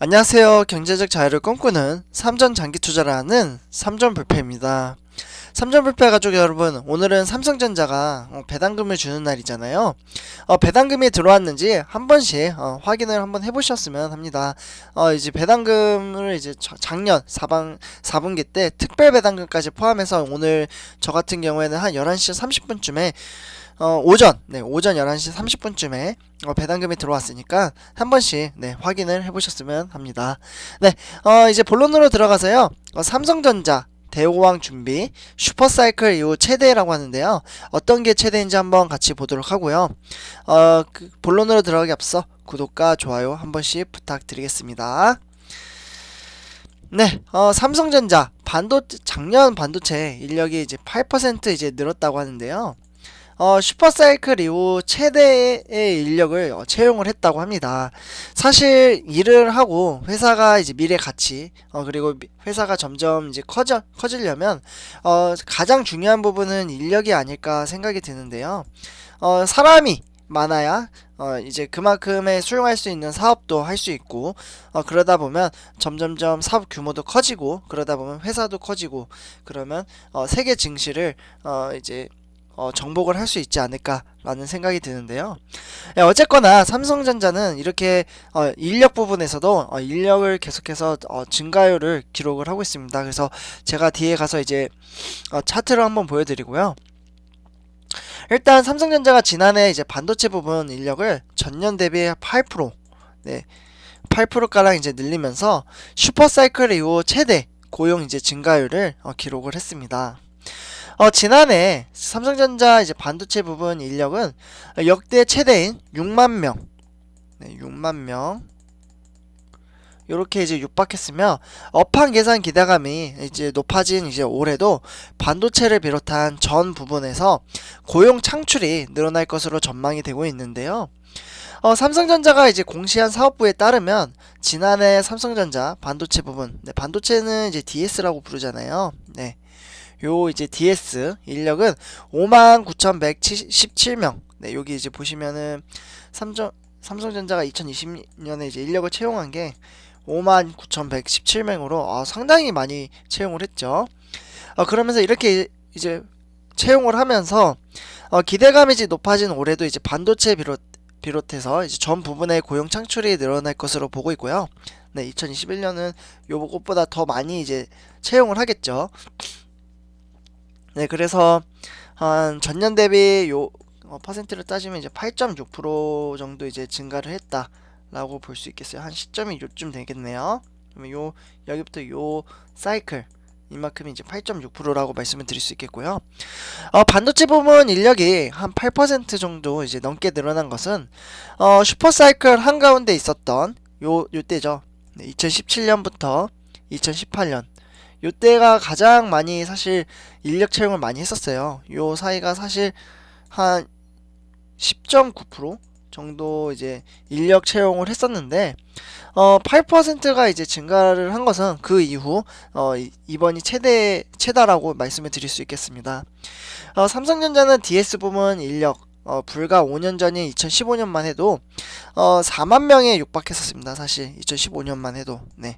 안녕하세요. 경제적 자유를 꿈꾸는 삼전 장기 투자를 하는 삼전불패입니다. 삼전불패 가족 여러분, 오늘은 삼성전자가 배당금을 주는 날이잖아요. 배당금이 들어왔는지 한 번씩 확인을 한번 해보셨으면 합니다. 이제 배당금을 이제 작년 4분기 때 특별 배당금까지 포함해서 오늘 저 같은 경우에는 한 11시 30분쯤에 오전 11시 30분쯤에 배당금이 들어왔으니까 한 번씩 확인을 해보셨으면 합니다. 네, 이제 본론으로 들어가서요. 삼성전자 대호왕 준비 슈퍼사이클 이후 최대라고 하는데요. 어떤 게 최대인지 한번 같이 보도록 하고요. 본론으로 들어가기 앞서 구독과 좋아요 한 번씩 부탁드리겠습니다. 네, 삼성전자 작년 반도체 인력이 이제 8% 이제 늘었다고 하는데요. 슈퍼사이클 이후 최대의 인력을 채용을 했다고 합니다. 사실 일을 하고 회사가 이제 미래 가치 그리고 회사가 점점 이제 커지려면 가장 중요한 부분은 인력이 아닐까 생각이 드는데요. 사람이 많아야 이제 그만큼의 수용할 수 있는 사업도 할 수 있고 그러다 보면 점점점 사업 규모도 커지고 그러다 보면 회사도 커지고 그러면 세계 증시를 이제 정복을 할 수 있지 않을까라는 생각이 드는데요. 어쨌거나 삼성전자는 이렇게 인력 부분에서도 인력을 계속해서 증가율을 기록을 하고 있습니다. 그래서 제가 뒤에 가서 이제 차트를 한번 보여드리고요. 일단 삼성전자가 지난해 이제 반도체 부분 인력을 전년 대비 8%, 네, 8%가량 이제 늘리면서 슈퍼사이클 이후 최대 고용 이제 증가율을 기록을 했습니다. 지난해 삼성전자 이제 반도체 부분 인력은 역대 최대인 6만 명, 네, 6만 명 요렇게 이제 육박했으며 업황 개선 기대감이 이제 높아진 이제 올해도 반도체를 비롯한 전 부분에서 고용 창출이 늘어날 것으로 전망이 되고 있는데요. 삼성전자가 이제 공시한 사업부에 따르면 지난해 삼성전자 반도체 부분, 네, 반도체는 이제 DS라고 부르잖아요. 네. 요 이제 DS 인력은 59,117명. 네, 여기 이제 보시면은 삼성전자가 2020년에 이제 인력을 채용한 게 59,117명으로 상당히 많이 채용을 했죠. 그러면서 이렇게 이제 채용을 하면서 기대감이 이제 높아진 올해도 이제 반도체 비롯해서 이제 전 부분의 고용 창출이 늘어날 것으로 보고 있고요. 네, 2021년은 요것보다 더 많이 이제 채용을 하겠죠. 네, 그래서 한 전년 대비 요 퍼센트를 따지면 이제 8.6% 정도 이제 증가를 했다라고 볼 수 있겠어요. 한 시점이 요쯤 되겠네요. 그러면 여기부터 요 사이클 이만큼이 이제 8.6%라고 말씀을 드릴 수 있겠고요. 반도체 부문 인력이 한 8% 정도 이제 넘게 늘어난 것은 슈퍼사이클 한가운데 있었던 요때죠. 네, 2017년부터 2018년 요때가 가장 많이 사실 인력 채용을 많이 했었어요. 요 사이가 사실 한 10.9% 정도 이제 인력 채용을 했었는데 8%가 이제 증가를 한 것은 그 이후 이번이 최다라고 말씀을 드릴 수 있겠습니다. 삼성전자는 DS 부문 인력 불과 5년 전인 2015년만 해도 4만 명에 육박했었습니다. 사실 2015년만 해도. 네.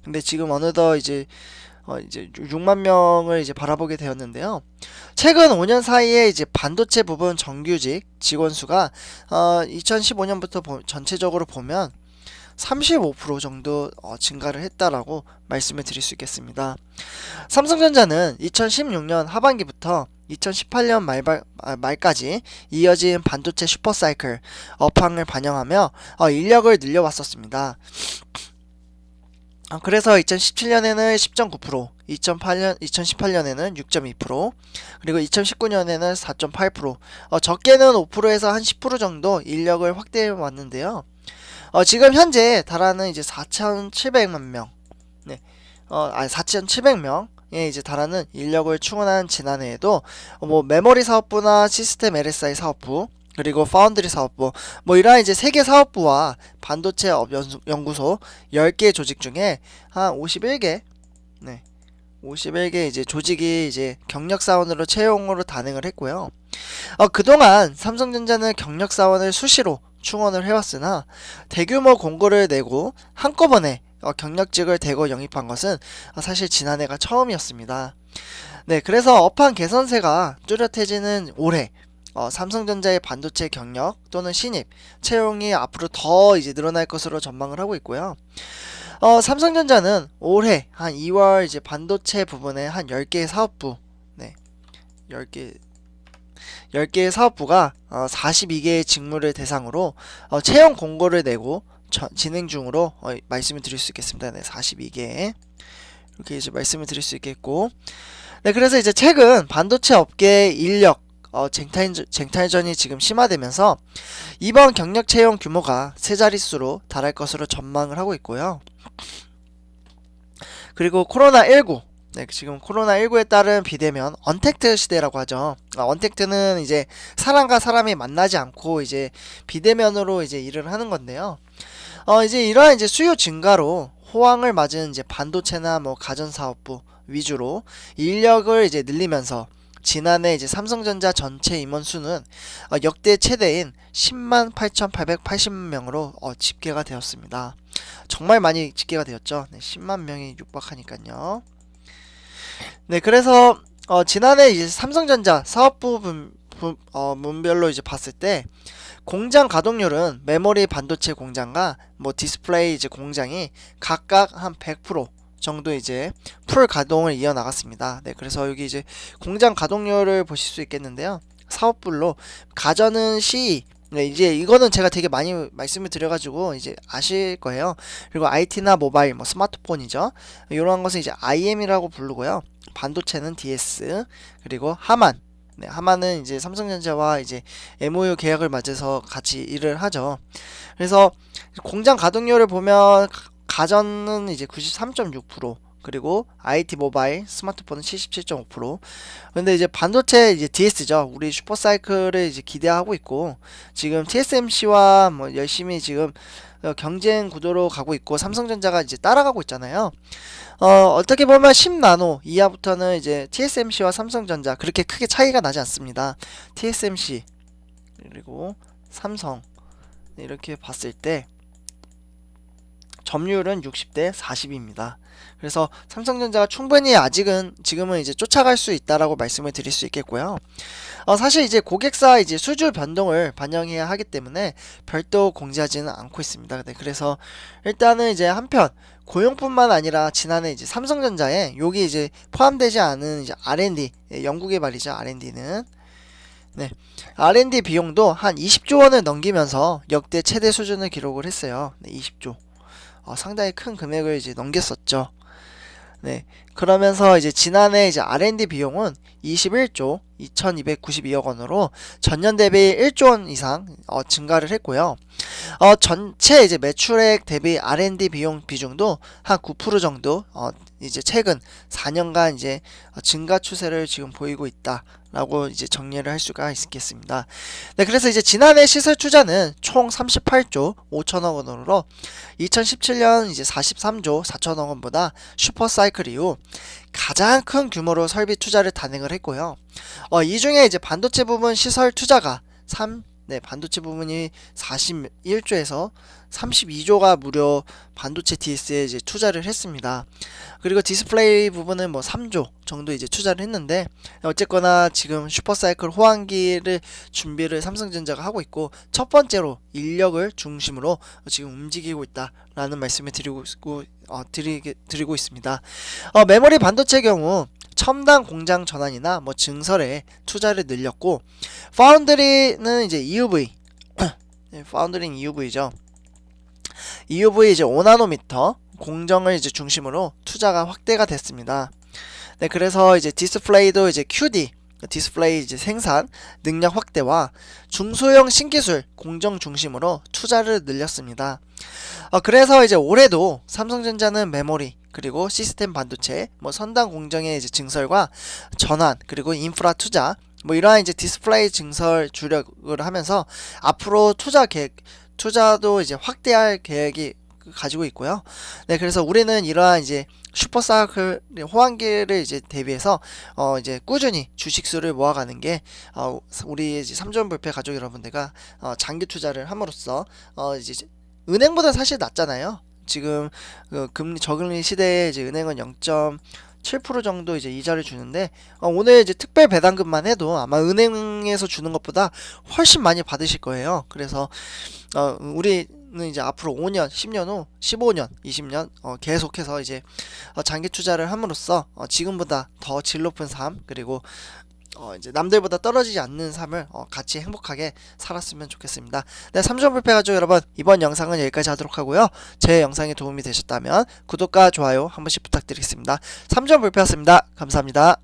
근데 지금 어느덧 이제 6만 명을 이제 바라보게 되었는데요. 최근 5년 사이에 이제 반도체 부분 정규직 직원 수가 2015년부터 전체적으로 보면 35% 정도 증가를 했다라고 말씀을 드릴 수 있겠습니다. 삼성전자는 2016년 하반기부터 2018년 말까지 이어진 반도체 슈퍼사이클 업황을 반영하며 인력을 늘려왔었습니다. 그래서 2017년에는 10.9%, 2018년에는 6.2%, 그리고 2019년에는 4.8%, 적게는 5%에서 한 10% 정도 인력을 확대해 왔는데요. 지금 현재 달하는 이제 4,700만 명, 네, 4,700명, 에 이제 달하는 인력을 충원한 지난해에도 뭐 메모리 사업부나 시스템 LSI 사업부 그리고 파운드리 사업부 이러한 이제 세개 사업부와 반도체 연구소 10개 조직 중에 한 51개 51개 이제 조직이 이제 경력 사원으로 채용으로 단행을 했고요. 그동안 삼성전자는 경력 사원을 수시로 충원을 해왔으나 대규모 공고를 내고 한꺼번에 경력직을 대거 영입한 것은 사실 지난해가 처음이었습니다. 네, 그래서 업황 개선세가 뚜렷해지는 올해 삼성전자의 반도체 경력 또는 신입 채용이 앞으로 더 이제 늘어날 것으로 전망을 하고 있고요. 삼성전자는 올해 한 2월 이제 반도체 부분에 한 10개의 사업부, 네, 10개의 사업부가 42개의 직무를 대상으로 채용 공고를 내고 진행 중으로 말씀을 드릴 수 있겠습니다. 네, 42개 이렇게 이제 말씀을 드릴 수 있겠고, 네, 그래서 이제 최근 반도체 업계 인력 쟁탈전이 지금 심화되면서 이번 경력 채용 규모가 세 자릿수로 달할 것으로 전망을 하고 있고요. 그리고 코로나19, 네, 지금 코로나19에 따른 비대면 언택트 시대라고 하죠. 언택트는 이제 사람과 사람이 만나지 않고 이제 비대면으로 이제 일을 하는 건데요. 이제 이러한 이제 수요 증가로 호황을 맞은 이제 반도체나 뭐 가전사업부 위주로 인력을 이제 늘리면서 지난해 이제 삼성전자 전체 임원 수는 역대 최대인 10만 8,880명으로 집계가 되었습니다. 정말 많이 집계가 되었죠. 네, 10만 명이 육박하니까요. 네, 그래서 지난해 이제 삼성전자 사업부 문별로 이제 봤을 때 공장 가동률은 메모리 반도체 공장과 뭐 디스플레이 이제 공장이 각각 한 100% 정도 이제 풀 가동을 이어나갔습니다. 네, 그래서 여기 이제 공장 가동률을 보실 수 있겠는데요. 사업별로 가전은 CE, 네, 이제 이거는 제가 되게 많이 말씀을 드려가지고 이제 아실 거예요. 그리고 IT나 모바일, 뭐 스마트폰이죠. 이러한 것은 이제 IM이라고 부르고요. 반도체는 DS, 그리고 하만. 네, 하만은 이제 삼성전자와 이제 MOU 계약을 맺어서 같이 일을 하죠. 그래서 공장 가동률을 보면 가전은 이제 93.6%, 그리고 IT 모바일 스마트폰은 77.5%. 근데 이제 반도체 이제 DS죠. 우리 슈퍼사이클을 이제 기대하고 있고 지금 TSMC와 뭐 열심히 지금 경쟁 구도로 가고 있고 삼성전자가 이제 따라가고 있잖아요. 어떻게 보면 10나노 이하부터는 이제 TSMC와 삼성전자 그렇게 크게 차이가 나지 않습니다. TSMC 그리고 삼성 이렇게 봤을 때 점유율은 60대 40입니다. 그래서 삼성전자가 충분히 아직은 지금은 이제 쫓아갈 수 있다라고 말씀을 드릴 수 있겠고요. 사실 이제 고객사 이제 수주 변동을 반영해야 하기 때문에 별도 공지하지는 않고 있습니다. 네, 그래서 일단은 이제 한편 고용뿐만 아니라 지난해 이제 삼성전자에 여기 이제 포함되지 않은 이제 R&D, 영국의 말이죠. R&D는 네, R&D 비용도 한 20조 원을 넘기면서 역대 최대 수준을 기록을 했어요. 네, 20조. 상당히 큰 금액을 이제 넘겼었죠. 네, 그러면서 이제 지난해 이제 R&D 비용은 21조 2292억 원으로 전년 대비 1조 원 이상 증가를 했고요. 전체 이제 매출액 대비 R&D 비용 비중도 한 9% 정도 이제 최근 4년간 이제 증가 추세를 지금 보이고 있다라고 이제 정리를 할 수가 있겠습니다. 네, 그래서 이제 지난해 시설 투자는 총 38조 5천억 원으로 2017년 이제 43조 4천억 원보다 슈퍼사이클 이후 가장 큰 규모로 설비 투자를 단행을 했고요. 이 중에 이제 반도체 부분 시설 투자가 반도체 부분이 41조에서 32조가 무려 반도체 DS에 이제 투자를 했습니다. 그리고 디스플레이 부분은 뭐 3조 정도 이제 투자를 했는데 어쨌거나 지금 슈퍼사이클 호황기를 준비를 삼성전자가 하고 있고 첫 번째로 인력을 중심으로 지금 움직이고 있다라는 말씀을 드리고 있습니다. 메모리 반도체 경우 첨단 공장 전환이나 뭐 증설에 투자를 늘렸고 파운드리는 이제 EUV 파운드리는 EUV죠. EUV 이제 5나노미터 공정을 이제 중심으로 투자가 확대가 됐습니다. 네, 그래서 이제 디스플레이도 이제 QD 디스플레이 이제 생산 능력 확대와 중소형 신기술 공정 중심으로 투자를 늘렸습니다. 그래서 이제 올해도 삼성전자는 메모리 그리고 시스템 반도체 뭐 선단 공정의 이제 증설과 전환 그리고 인프라 투자 뭐 이러한 이제 디스플레이 증설 주력을 하면서 앞으로 투자도 이제 확대할 계획이 가지고 있고요. 네, 그래서 우리는 이러한 이제 슈퍼사클 호황기를 이제 대비해서 이제 꾸준히 주식수를 모아가는 게 우리 이제 3전 불패 가족 여러분들과 장기 투자를 함으로써 이제 은행보다 사실 낫잖아요. 지금 금리 저금리 시대에 이제 은행은 0.7% 정도 이제 이자를 주는데 오늘 이제 특별 배당금만 해도 아마 은행에서 주는 것보다 훨씬 많이 받으실 거예요. 그래서 우리는 이제 앞으로 5년, 10년 후, 15년, 20년 계속해서 이제 장기 투자를 함으로써 지금보다 더 질 높은 삶 그리고 이제 남들보다 떨어지지 않는 삶을 같이 행복하게 살았으면 좋겠습니다. 네, 3점 불패 가족 여러분, 이번 영상은 여기까지 하도록 하고요. 제 영상이 도움이 되셨다면 구독과 좋아요 한 번씩 부탁드리겠습니다. 3점 불패였습니다. 감사합니다.